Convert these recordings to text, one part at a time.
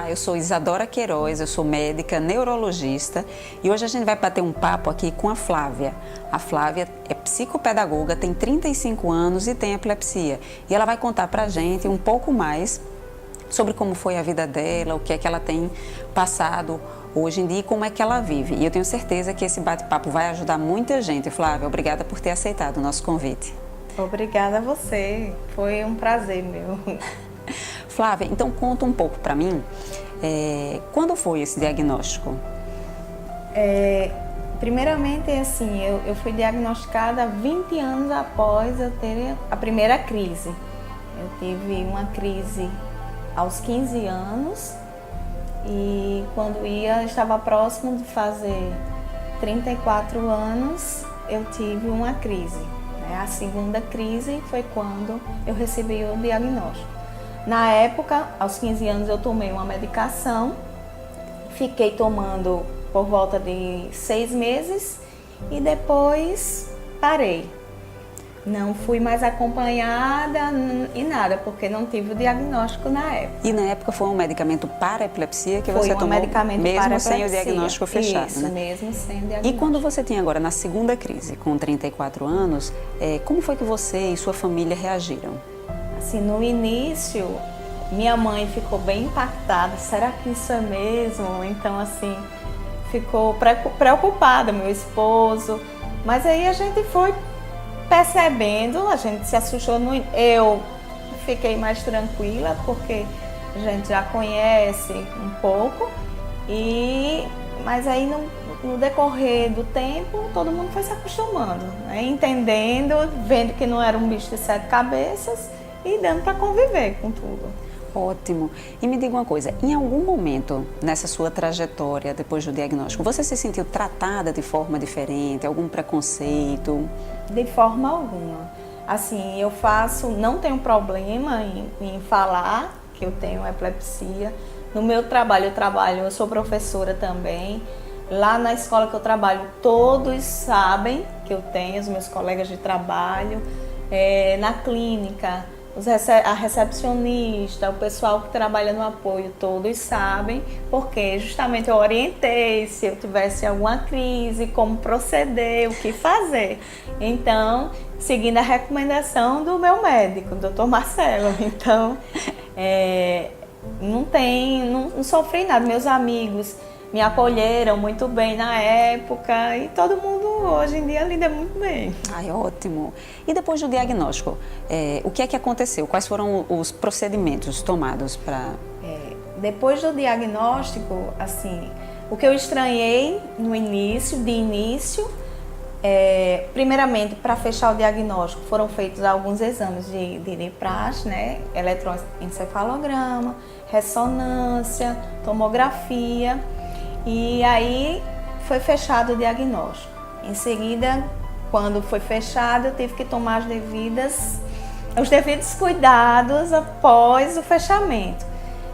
Olá, eu sou Isadora Queiroz, eu sou médica neurologista e hoje a gente vai bater um papo aqui com a Flávia. A Flávia é psicopedagoga, tem 35 anos e tem epilepsia. E ela vai contar pra gente um pouco mais sobre como foi a vida dela, o que é que ela tem passado hoje em dia e como é que ela vive. E eu tenho certeza que esse bate-papo vai ajudar muita gente. Flávia, obrigada por ter aceitado o nosso convite. Obrigada a você, foi um prazer meu. Flávia, então conta um pouco para mim, quando foi esse diagnóstico? Primeiramente, assim, eu fui diagnosticada 20 anos após eu ter a primeira crise. Eu tive uma crise aos 15 anos e quando estava próximo de fazer 34 anos, eu tive uma crise. A segunda crise foi quando eu recebi o diagnóstico. Na época, aos 15 anos, eu tomei uma medicação, fiquei tomando por volta de 6 meses e depois parei. Não fui mais acompanhada e nada, porque não tive o diagnóstico na época. E na época foi um medicamento para epilepsia que foi você tomou medicamento mesmo para sem epilepsia. o diagnóstico fechado, Isso, né? mesmo sem o diagnóstico. E quando você tem agora na segunda crise, com 34 anos, como foi que você e sua família reagiram? Assim, no início, minha mãe ficou bem impactada. Será que isso é mesmo? Então, assim, ficou preocupada, meu esposo. Mas aí a gente foi percebendo, a gente se assustou. Eu fiquei mais tranquila, porque a gente já conhece um pouco. Mas aí no decorrer do tempo, todo mundo foi se acostumando, né? Entendendo, vendo que não era um bicho de 7 cabeças e dando para conviver com tudo. Ótimo. E me diga uma coisa, em algum momento nessa sua trajetória depois do diagnóstico, você se sentiu tratada de forma diferente, algum preconceito? De forma alguma. Assim, não tenho problema em falar que eu tenho epilepsia. No meu trabalho, eu sou professora também. Lá na escola que eu trabalho, todos sabem que eu tenho, os meus colegas de trabalho. Na clínica, a recepcionista, o pessoal que trabalha no apoio, todos sabem, porque justamente eu orientei se eu tivesse alguma crise, como proceder, o que fazer. Então, seguindo a recomendação do meu médico, Dr. Marcelo. Então, não sofri nada. Meus amigos me acolheram muito bem na época e todo mundo hoje em dia lida muito bem. Ai, ótimo. E depois do diagnóstico, o que é que aconteceu? Quais foram os procedimentos tomados para... Depois do diagnóstico, assim, o que eu estranhei no início, primeiramente, para fechar o diagnóstico, foram feitos alguns exames de INPRAS, né? Eletroencefalograma, ressonância, tomografia. E aí foi fechado o diagnóstico. Em seguida, quando foi fechado, eu tive que tomar os devidos cuidados após o fechamento.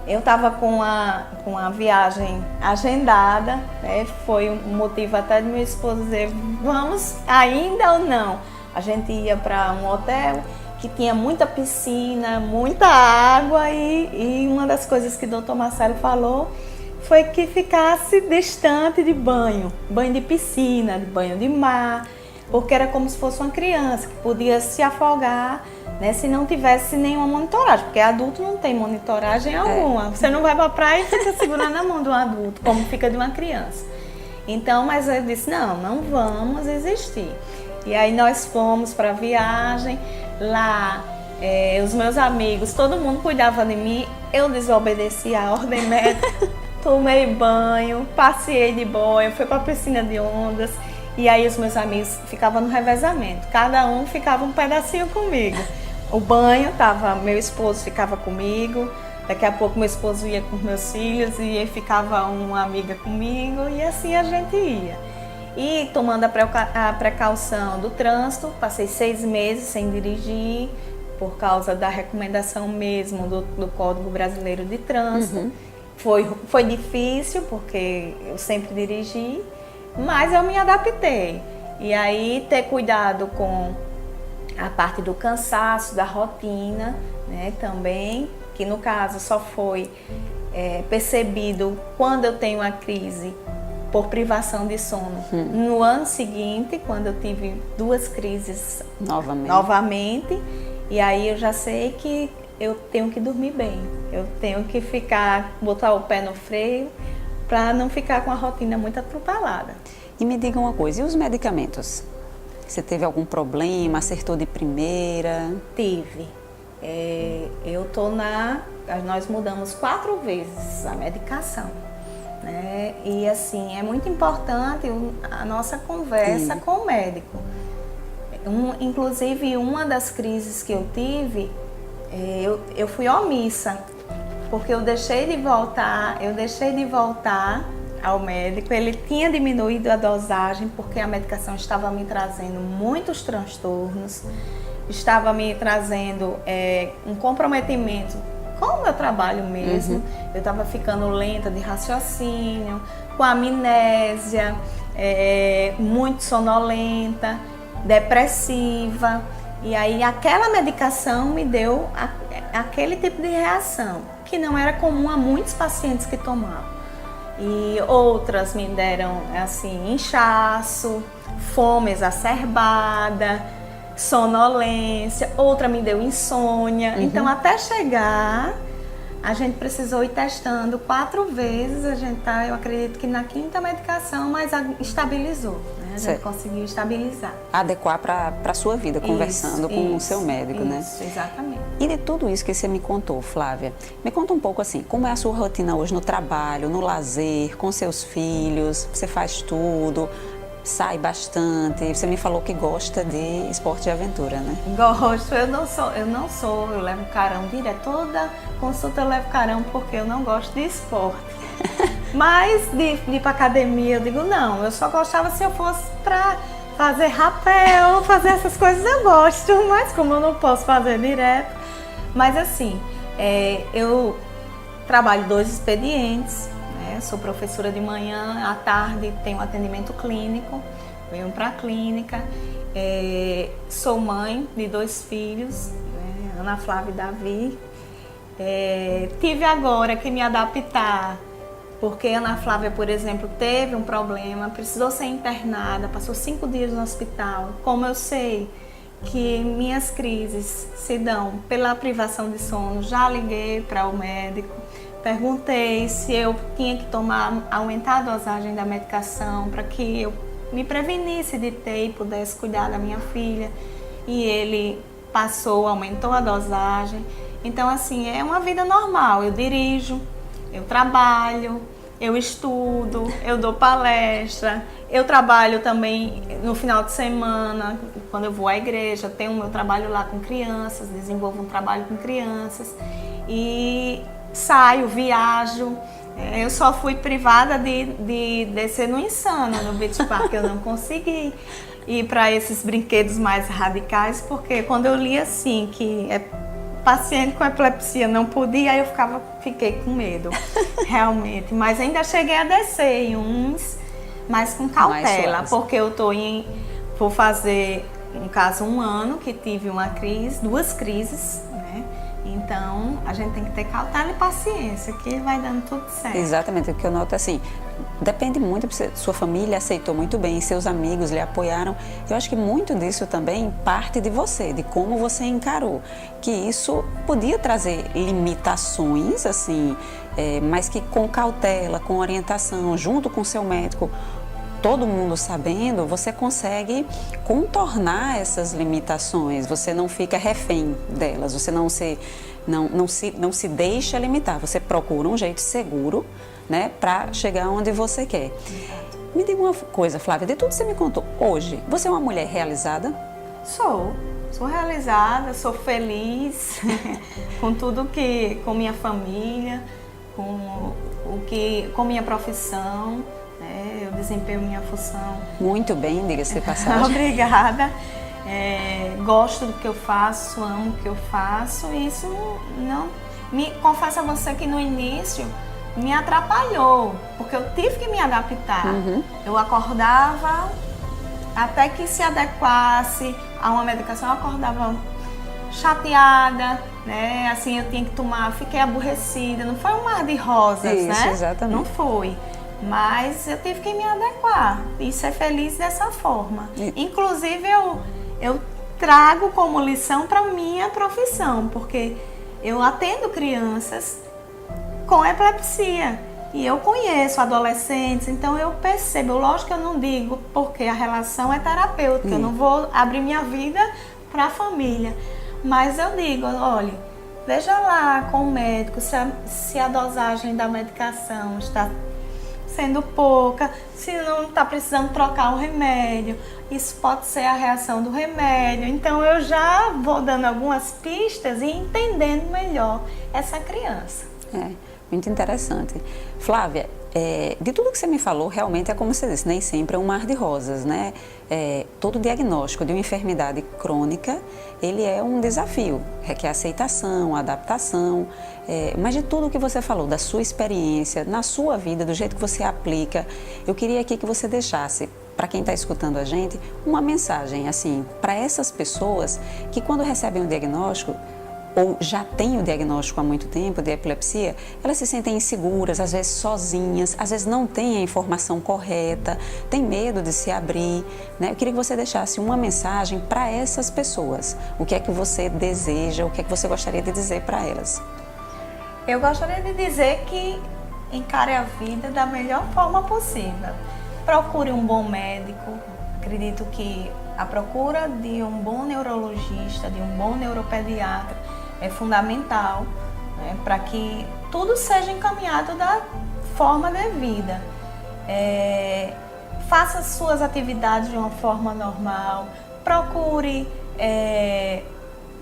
Eu estava com a viagem agendada, né? Foi um motivo até de meu esposo dizer, vamos ainda ou não? A gente ia para um hotel que tinha muita piscina, muita água e uma das coisas que o Dr. Marcelo falou foi que ficasse distante de banho de piscina, de banho de mar, porque era como se fosse uma criança que podia se afogar, né, se não tivesse nenhuma monitoragem, porque adulto não tem monitoragem alguma. Você não vai para a praia e fica segurando a mão de um adulto, como fica de uma criança. Então, mas eu disse, não vamos existir. E aí nós fomos para a viagem, lá os meus amigos, todo mundo cuidava de mim, eu desobedeci a ordem médica. Tomei banho, passeei de boia, fui para a piscina de ondas e aí os meus amigos ficavam no revezamento. Cada um ficava um pedacinho comigo. O banho, meu esposo ficava comigo, daqui a pouco meu esposo ia com meus filhos e aí ficava uma amiga comigo e assim a gente ia. E tomando a precaução do trânsito, passei 6 meses sem dirigir por causa da recomendação mesmo do Código Brasileiro de Trânsito. Uhum. Foi difícil, porque eu sempre dirigi, mas eu me adaptei. E aí ter cuidado com a parte do cansaço, da rotina, né, também, que no caso só foi percebido quando eu tenho a crise por privação de sono. No ano seguinte, quando eu tive 2 crises novamente, e aí eu já sei que eu tenho que dormir bem, eu tenho que botar o pé no freio para não ficar com a rotina muito atropelada. E me diga uma coisa, e os medicamentos? Você teve algum problema, acertou de primeira? Tive. Nós mudamos 4 vezes a medicação, né? E assim, é muito importante a nossa conversa com o médico. Inclusive, uma das crises que eu tive, eu fui omissa, porque eu deixei de voltar ao médico. Ele tinha diminuído a dosagem porque a medicação estava me trazendo muitos transtornos, estava me trazendo um comprometimento com o meu trabalho mesmo. Eu estava ficando lenta de raciocínio, com amnésia, muito sonolenta, depressiva. E aí aquela medicação me deu aquele tipo de reação, que não era comum a muitos pacientes que tomavam. E outras me deram assim, inchaço, fome exacerbada, sonolência, outra me deu insônia. Então, até chegar, a gente precisou ir testando 4 vezes. Eu acredito que na 5ª medicação, mas estabilizou, né? A gente conseguiu estabilizar. Adequar para a sua vida, conversando com o seu médico, né? Isso, exatamente. E de tudo isso que você me contou, Flávia, me conta um pouco assim, como é a sua rotina hoje no trabalho, no lazer, com seus filhos? Você faz tudo? Sai bastante? Você me falou que gosta de esporte de aventura, né? Gosto, eu levo carão direto. Toda consulta eu levo carão porque eu não gosto de esporte. Mas de ir pra academia, eu digo não, eu só gostava se eu fosse pra fazer rapel, fazer essas coisas eu gosto, mas como eu não posso fazer direto. Mas assim, eu trabalho 2 expedientes. Sou professora de manhã, à tarde tenho atendimento clínico, venho para a clínica. Sou mãe de 2 filhos, Ana Flávia e Davi. Tive agora que me adaptar, porque Ana Flávia, por exemplo, teve um problema, precisou ser internada, passou 5 dias no hospital. Como eu sei que minhas crises se dão pela privação de sono, já liguei para o médico. Perguntei se eu tinha que aumentar a dosagem da medicação para que eu me prevenisse de ter e pudesse cuidar da minha filha. E ele aumentou a dosagem. Então, assim, é uma vida normal. Eu dirijo, eu trabalho, eu estudo, eu dou palestra. Eu trabalho também no final de semana, quando eu vou à igreja. Tenho o meu trabalho lá com crianças, desenvolvo um trabalho com crianças. E saio, viajo. Eu só fui privada de descer no Insano, no Beach Park. Eu não consegui ir para esses brinquedos mais radicais, porque quando eu li assim que paciente com epilepsia não podia, aí eu fiquei com medo, realmente. Mas ainda cheguei a descer em uns, mas com cautela, porque eu vou fazer, no caso, 1 ano que tive uma crise, 2 crises, né? Então, a gente tem que ter cautela e paciência, que vai dando tudo certo. Exatamente, o que eu noto assim, depende muito, sua família aceitou muito bem, seus amigos lhe apoiaram. Eu acho que muito disso também parte de você, de como você encarou, que isso podia trazer limitações, assim, mas que com cautela, com orientação, junto com seu médico, todo mundo sabendo, você consegue contornar essas limitações, você não fica refém delas, você não se deixa limitar, você procura um jeito seguro, né, para chegar onde você quer. Me diga uma coisa, Flávia, de tudo que você me contou hoje, você é uma mulher realizada? Sou realizada, sou feliz com tudo com minha família, com minha profissão. Eu desempenho minha função. Muito bem, diga-se de passagem. Obrigada. Gosto do que eu faço, amo o que eu faço. E isso confesso a você que no início me atrapalhou, porque eu tive que me adaptar. Eu acordava, até que se adequasse a uma medicação, eu acordava chateada, né? Assim, eu tinha que tomar, fiquei aborrecida. Não foi um mar de rosas, Isso, né? exatamente. Não foi. Mas eu tive que me adequar e ser feliz dessa forma. Inclusive, eu trago como lição para minha profissão, porque eu atendo crianças com epilepsia e eu conheço adolescentes, então eu percebo. Lógico que eu não digo porque a relação é terapêutica, eu não vou abrir minha vida para a família, mas eu digo, olha, veja lá com o médico se a dosagem da medicação está sendo pouca, se não está precisando trocar o remédio, isso pode ser a reação do remédio. Então eu já vou dando algumas pistas e entendendo melhor essa criança. É, muito interessante. Flávia, de tudo que você me falou, realmente é como você disse, nem sempre é um mar de rosas, né? Todo diagnóstico de uma enfermidade crônica, ele é um desafio, requer aceitação, adaptação, mas de tudo que você falou, da sua experiência, na sua vida, do jeito que você aplica, eu queria aqui que você deixasse, para quem está escutando a gente, uma mensagem, assim, para essas pessoas que quando recebem um diagnóstico, ou já têm o diagnóstico há muito tempo de epilepsia, elas se sentem inseguras, às vezes sozinhas, às vezes não têm a informação correta, têm medo de se abrir, né? Eu queria que você deixasse uma mensagem para essas pessoas. O que é que você deseja, o que é que você gostaria de dizer para elas? Eu gostaria de dizer que encare a vida da melhor forma possível. Procure um bom médico. Acredito que a procura de um bom neurologista, de um bom neuropediatra é fundamental, né, para que tudo seja encaminhado da forma devida. Faça suas atividades de uma forma normal, procure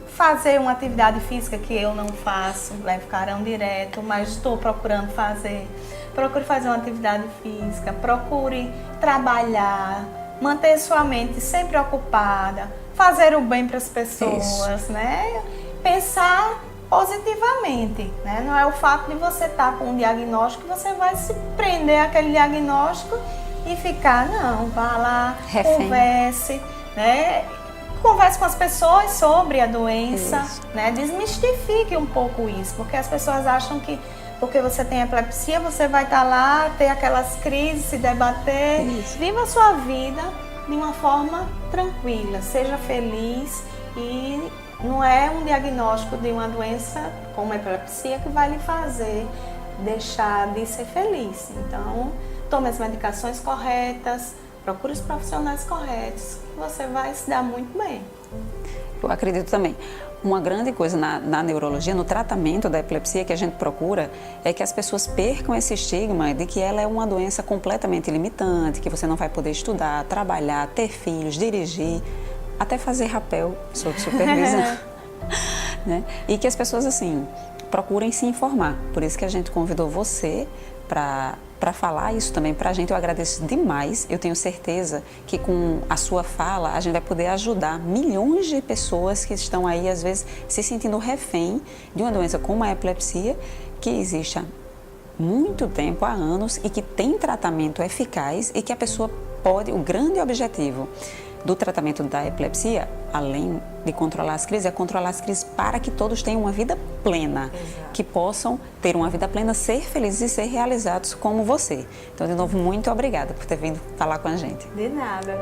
fazer uma atividade física que eu não faço, levo carão direto, mas estou procurando fazer. Procure fazer uma atividade física, procure trabalhar, manter sua mente sempre ocupada, fazer o bem para as pessoas, né? Pensar positivamente, né? Não é o fato de você estar com um diagnóstico que você vai se prender àquele diagnóstico e ficar, não, vá lá, converse, né? Converse com as pessoas sobre a doença, né? Desmistifique um pouco isso, porque as pessoas acham que porque você tem epilepsia, você vai estar lá, ter aquelas crises, se debater. Viva a sua vida de uma forma tranquila, seja feliz e não é um diagnóstico de uma doença como a epilepsia que vai lhe fazer deixar de ser feliz. Então, tome as medicações corretas, procure os profissionais corretos, que você vai se dar muito bem. Eu acredito também. Uma grande coisa na neurologia, no tratamento da epilepsia que a gente procura, é que as pessoas percam esse estigma de que ela é uma doença completamente limitante, que você não vai poder estudar, trabalhar, ter filhos, dirigir, até fazer rapel sob supervisão. Né? E que as pessoas, assim, procurem se informar. Por isso que a gente convidou você para falar isso também para a gente. Eu agradeço demais. Eu tenho certeza que com a sua fala a gente vai poder ajudar milhões de pessoas que estão aí, às vezes, se sentindo refém de uma doença como a epilepsia, que existe há muito tempo, há anos, e que tem tratamento eficaz e que a pessoa pode, o grande objetivo do tratamento da epilepsia, além de controlar as crises, é controlar as crises para que todos tenham uma vida plena. Exato. Que possam ter uma vida plena, ser felizes e ser realizados como você. Então, de novo, muito obrigada por ter vindo falar com a gente. De nada.